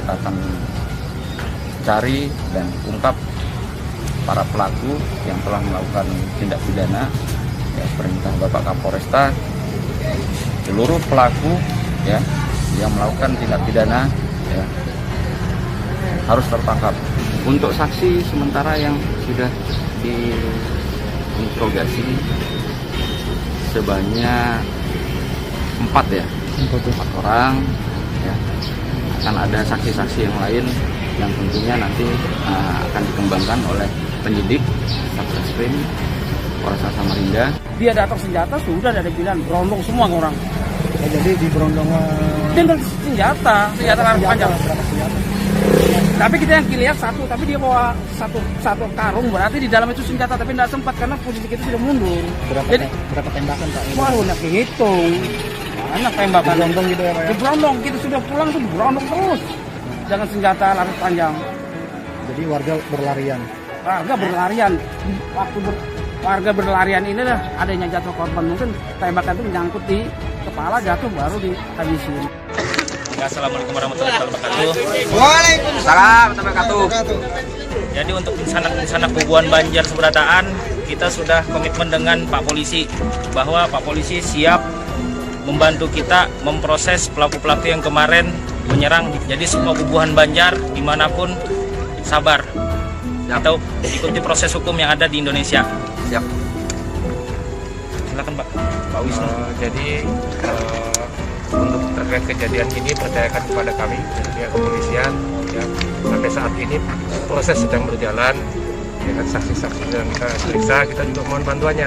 kita akan cari dan ungkap para pelaku yang telah melakukan tindak pidana. Ya, perintah Bapak Kapolresta, seluruh pelaku ya yang melakukan tindak pidana ya harus tertangkap. Untuk saksi sementara yang sudah diinterogasi sebanyak 4 ya, 4 orang ya. Akan ada saksi-saksi yang lain yang tentunya nanti akan dikembangkan oleh penyidik Satreskrim Polresta Samarinda. Dia datang senjata sudah ada pilihan berondong semua orang. Ya, jadi di berondongan dengan senjata laras panjang. Tapi kita yang lihat satu, tapi dia bawa satu karung, berarti di dalam itu senjata, tapi tidak sempat karena posisi kita sudah mundur. Berapa tembakan Pak? Wah, udah kehitung. Banyak tembakan. Berondong gitu ya Pak? Di berondong, kita sudah pulang tuh berondong terus. Jangan senjata laras panjang. Jadi warga berlarian. Warga berlarian. Waktu warga berlarian ini lah adanya jatuh korban, mungkin tembakan itu menyangkut di kepala, jatuh baru dihabisin. Assalamualaikum warahmatullahi wabarakatuh. Waalaikumsalam warahmatullahi wabarakatuh. Jadi untuk bencana Bubuan Banjar Seberataan, kita sudah komitmen dengan Pak Polisi bahwa Pak Polisi siap membantu kita memproses pelaku-pelaku yang kemarin menyerang. Jadi semua Bubuan Banjar dimanapun sabar atau ikuti proses hukum yang ada di Indonesia. Siap. Silakan Pak Wisnu. Jadi untuk terkait kejadian ini percayakan kepada kami dari pihak kepolisian. Ya, sampai saat ini proses sedang berjalan. Dengan saksi-saksi yang kita periksa, kita juga mohon bantuannya.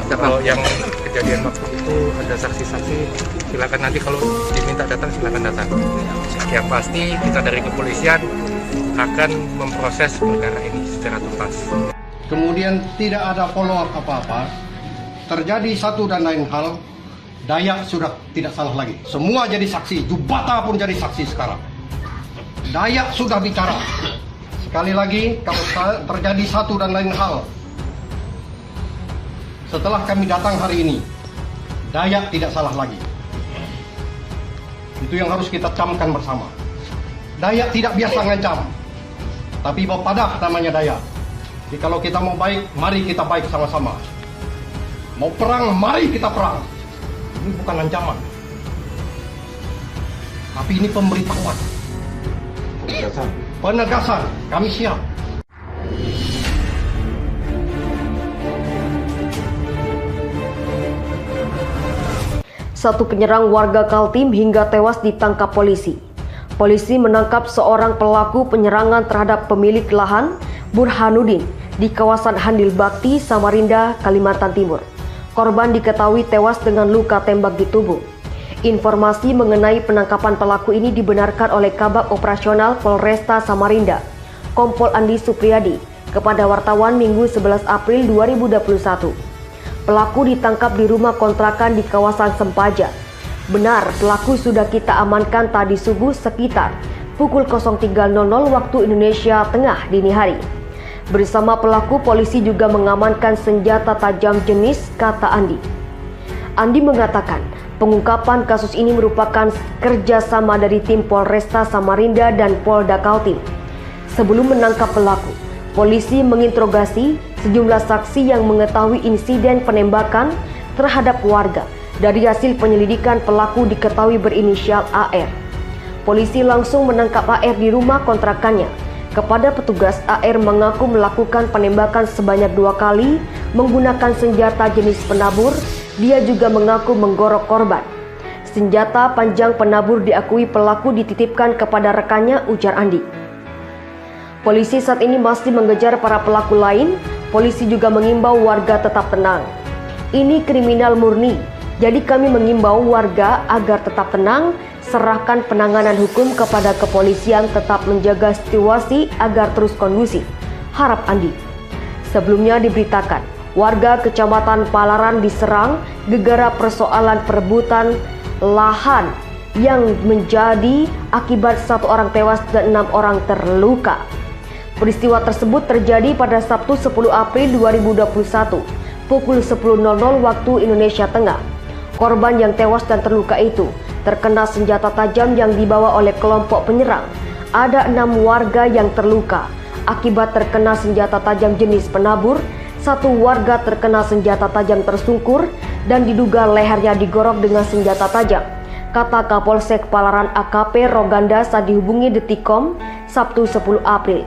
Kalau yang kejadian waktu itu ada saksi-saksi, silakan nanti kalau diminta datang silakan datang. Yang pasti kita dari kepolisian akan memproses perkara ini secara tuntas. Kemudian tidak ada follow up apa-apa. Terjadi satu dan lain hal. Dayak sudah tidak salah lagi. Semua jadi saksi. Jubata pun jadi saksi sekarang. Dayak sudah bicara. Sekali lagi, kalau terjadi satu dan lain hal, setelah kami datang hari ini, Dayak tidak salah lagi. Itu yang harus kita camkan bersama. Dayak tidak biasa ngancam, tapi bapadak namanya Dayak. Jadi kalau kita mau baik, mari kita baik sama-sama. Mau perang, mari kita perang. Ini bukan ancaman, tapi ini pemberitahuan. Penegasan, kami siap. Satu penyerang warga Kaltim hingga tewas ditangkap polisi. Polisi menangkap seorang pelaku penyerangan terhadap pemilik lahan, Burhanuddin, di kawasan Handil Bakti, Samarinda, Kalimantan Timur. Korban diketahui tewas dengan luka tembak di tubuh. Informasi mengenai penangkapan pelaku ini dibenarkan oleh Kabag Operasional Polresta Samarinda, Kompol Andi Supriyadi, kepada wartawan Minggu 11 April 2021. Pelaku ditangkap di rumah kontrakan di kawasan Sempaja. Benar, pelaku sudah kita amankan tadi subuh sekitar pukul 03.00 waktu Indonesia Tengah dini hari. Bersama pelaku, polisi juga mengamankan senjata tajam jenis, kata Andi. Andi mengatakan pengungkapan kasus ini merupakan kerjasama dari tim Polresta Samarinda dan Polda Kaltim. Sebelum menangkap pelaku, polisi menginterogasi sejumlah saksi yang mengetahui insiden penembakan terhadap warga. Dari hasil penyelidikan, pelaku diketahui berinisial AR. Polisi langsung menangkap AR di rumah kontrakannya. Kepada petugas, AR mengaku melakukan penembakan sebanyak 2 kali menggunakan senjata jenis penabur. Dia juga mengaku menggorok korban. Senjata panjang penabur diakui pelaku dititipkan kepada rekannya, ujar Andi. Polisi saat ini masih mengejar para pelaku lain. Polisi juga mengimbau warga tetap tenang. Ini kriminal murni, jadi kami mengimbau warga agar tetap tenang, serahkan penanganan hukum kepada kepolisian, tetap menjaga situasi agar terus kondusif, harap Andi. Sebelumnya diberitakan, warga Kecamatan Palaran diserang gegara persoalan perebutan lahan yang menjadi akibat 1 orang tewas dan 6 orang terluka. Peristiwa tersebut terjadi pada Sabtu 10 April 2021, pukul 10.00 waktu Indonesia Tengah. Korban yang tewas dan terluka itu terkena senjata tajam yang dibawa oleh kelompok penyerang. ada 6 warga yang terluka akibat terkena senjata tajam jenis penabur, 1 warga terkena senjata tajam tersungkur dan diduga lehernya digorok dengan senjata tajam, kata Kapolsek Palaran AKP Roganda saat dihubungi Detikcom Sabtu 10 April.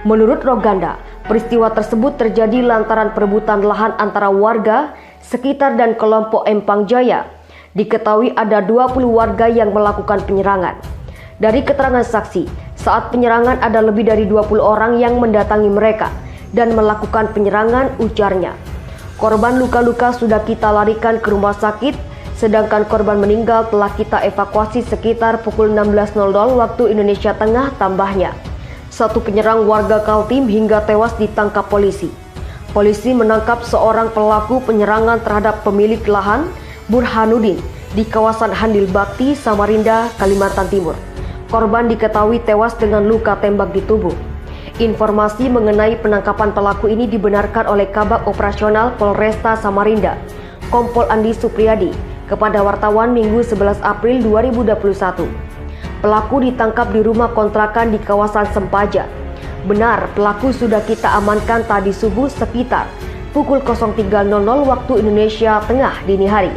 Menurut Roganda, peristiwa tersebut terjadi lantaran perebutan lahan antara warga sekitar dan kelompok Empang Jaya. Diketahui ada 20 warga yang melakukan penyerangan. Dari keterangan saksi, saat penyerangan ada lebih dari 20 orang yang mendatangi mereka dan melakukan penyerangan, ujarnya. Korban luka-luka sudah kita larikan ke rumah sakit, sedangkan korban meninggal telah kita evakuasi sekitar pukul 16.00 waktu Indonesia Tengah, tambahnya. 1 penyerang warga Kaltim hingga tewas ditangkap polisi. Polisi menangkap seorang pelaku penyerangan terhadap pemilik lahan, Burhanuddin, di kawasan Handil Bakti, Samarinda, Kalimantan Timur. Korban diketahui tewas dengan luka tembak di tubuh. Informasi mengenai penangkapan pelaku ini dibenarkan oleh Kabak Operasional Polresta Samarinda, Kompol Andi Supriyadi, kepada wartawan Minggu 11 April 2021. Pelaku ditangkap di rumah kontrakan di kawasan Sempaja. Benar, pelaku sudah kita amankan tadi subuh sekitar pukul 03.00 waktu Indonesia Tengah dini hari.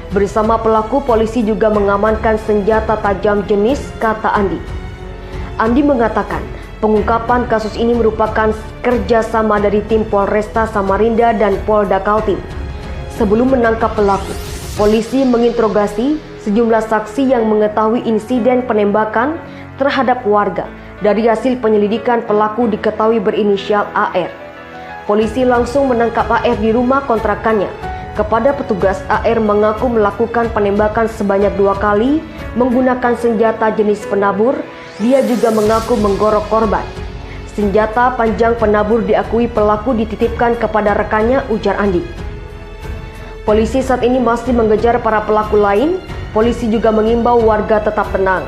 Bersama pelaku, polisi juga mengamankan senjata tajam jenis, kata Andi. Andi mengatakan, pengungkapan kasus ini merupakan kerjasama dari tim Polresta Samarinda dan Polda Kaltim. Sebelum menangkap pelaku, polisi menginterogasi sejumlah saksi yang mengetahui insiden penembakan terhadap warga. Dari hasil penyelidikan, pelaku diketahui berinisial AR. Polisi langsung menangkap AR di rumah kontrakannya. Kepada petugas, AR mengaku melakukan penembakan sebanyak 2 kali menggunakan senjata jenis penabur. Dia juga mengaku menggorok korban. Senjata panjang penabur diakui pelaku dititipkan kepada rekannya, ujar Andi. Polisi saat ini masih mengejar para pelaku lain. Polisi juga mengimbau warga tetap tenang.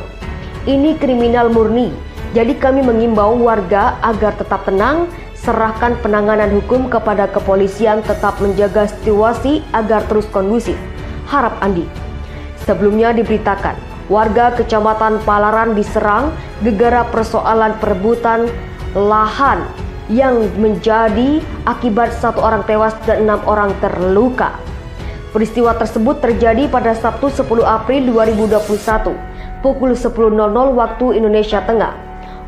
Ini kriminal murni, jadi kami mengimbau warga agar tetap tenang, serahkan penanganan hukum kepada kepolisian, tetap menjaga situasi agar terus kondusif, harap Andi. Sebelumnya diberitakan, warga Kecamatan Palaran diserang gegara persoalan perebutan lahan yang menjadi akibat 1 orang tewas dan 6 orang terluka. Peristiwa tersebut terjadi pada Sabtu 10 April 2021, pukul 10.00 waktu Indonesia Tengah.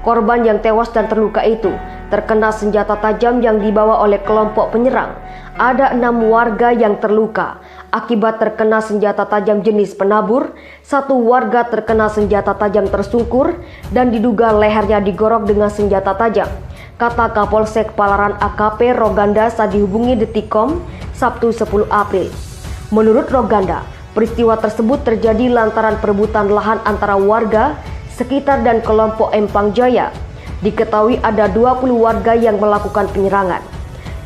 Korban yang tewas dan terluka itu terkena senjata tajam yang dibawa oleh kelompok penyerang. Ada 6 warga yang terluka akibat terkena senjata tajam jenis penabur, 1 warga terkena senjata tajam tersungkur dan diduga lehernya digorok dengan senjata tajam, kata Kapolsek Palaran AKP Roganda saat dihubungi Detikcom Sabtu 10 April. Menurut Roganda, peristiwa tersebut terjadi lantaran perebutan lahan antara warga sekitar dan kelompok Empang Jaya. Diketahui ada 20 warga yang melakukan penyerangan.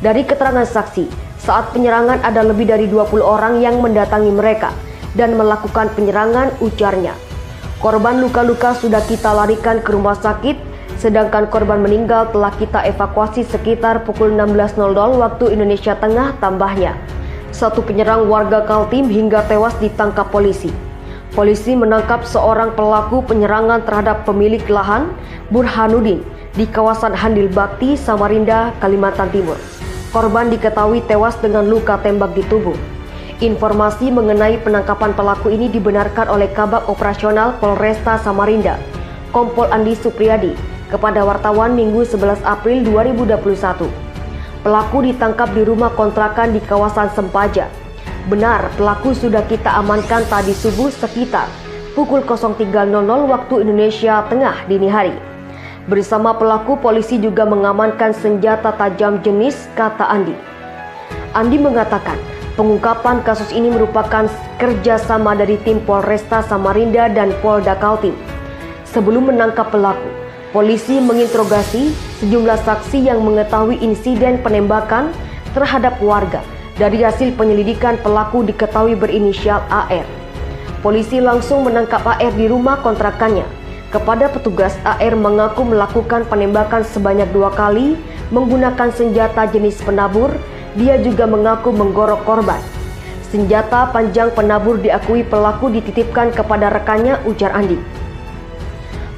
Dari keterangan saksi, saat penyerangan ada lebih dari 20 orang yang mendatangi mereka dan melakukan penyerangan, ujarnya. Korban luka-luka sudah kita larikan ke rumah sakit, sedangkan korban meninggal telah kita evakuasi sekitar pukul 16.00 waktu Indonesia Tengah, tambahnya. 1 penyerang warga Kaltim hingga tewas ditangkap polisi. Polisi menangkap seorang pelaku penyerangan terhadap pemilik lahan, Burhanuddin, di kawasan Handil Bakti, Samarinda, Kalimantan Timur. Korban diketahui tewas dengan luka tembak di tubuh. Informasi mengenai penangkapan pelaku ini dibenarkan oleh Kabak Operasional Polresta Samarinda, Kompol Andi Supriyadi, kepada wartawan Minggu 11 April 2021. Pelaku ditangkap di rumah kontrakan di kawasan Sempaja. Benar, pelaku sudah kita amankan tadi subuh sekitar pukul 03.00 waktu Indonesia Tengah dini hari. Bersama pelaku, polisi juga mengamankan senjata tajam jenis, kata Andi. Andi mengatakan, pengungkapan kasus ini merupakan kerjasama dari tim Polresta Samarinda dan Polda Kaltim. Sebelum menangkap pelaku, polisi menginterogasi sejumlah saksi yang mengetahui insiden penembakan terhadap warga. Dari hasil penyelidikan, pelaku diketahui berinisial AR. Polisi langsung menangkap AR di rumah kontrakannya. Kepada petugas, AR mengaku melakukan penembakan sebanyak 2 kali menggunakan senjata jenis penabur. Dia juga mengaku menggorok korban. Senjata panjang penabur diakui pelaku dititipkan kepada rekannya, ujar Andi.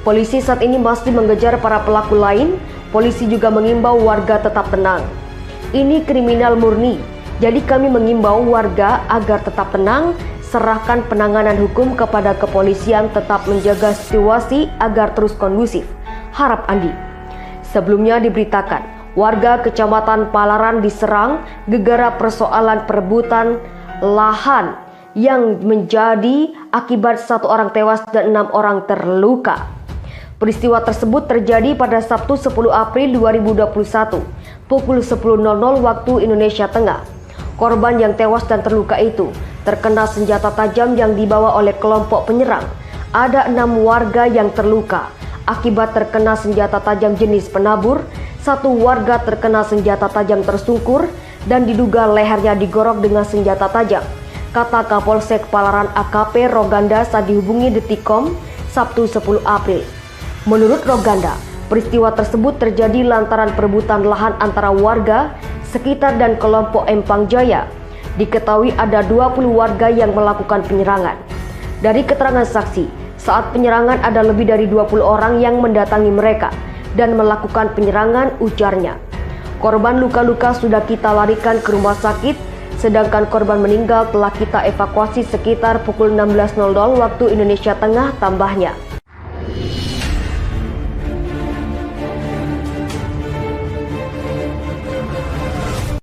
Polisi saat ini masih mengejar para pelaku lain. Polisi juga mengimbau warga tetap tenang. Ini kriminal murni, jadi kami mengimbau warga agar tetap tenang, serahkan penanganan hukum kepada kepolisian, tetap menjaga situasi agar terus kondusif, harap Andi. Sebelumnya diberitakan, warga Kecamatan Palaran diserang gegara persoalan perebutan lahan yang menjadi akibat 1 orang tewas dan 6 orang terluka. Peristiwa tersebut terjadi pada Sabtu 10 April 2021 pukul 10.00 waktu Indonesia Tengah. Korban yang tewas dan terluka itu terkena senjata tajam yang dibawa oleh kelompok penyerang. Ada 6 warga yang terluka akibat terkena senjata tajam jenis penabur. 1 warga terkena senjata tajam tersungkur dan diduga lehernya digorok dengan senjata tajam, kata Kapolsek Palaran AKP Roganda saat dihubungi Detikcom Sabtu 10 April. Menurut Roganda, peristiwa tersebut terjadi lantaran perebutan lahan antara warga sekitar dan kelompok Empang Jaya. Diketahui ada 20 warga yang melakukan penyerangan. Dari keterangan saksi, saat penyerangan ada lebih dari 20 orang yang mendatangi mereka dan melakukan penyerangan, ujarnya. Korban luka-luka sudah kita larikan ke rumah sakit, sedangkan korban meninggal telah kita evakuasi sekitar pukul 16.00 waktu Indonesia Tengah, tambahnya.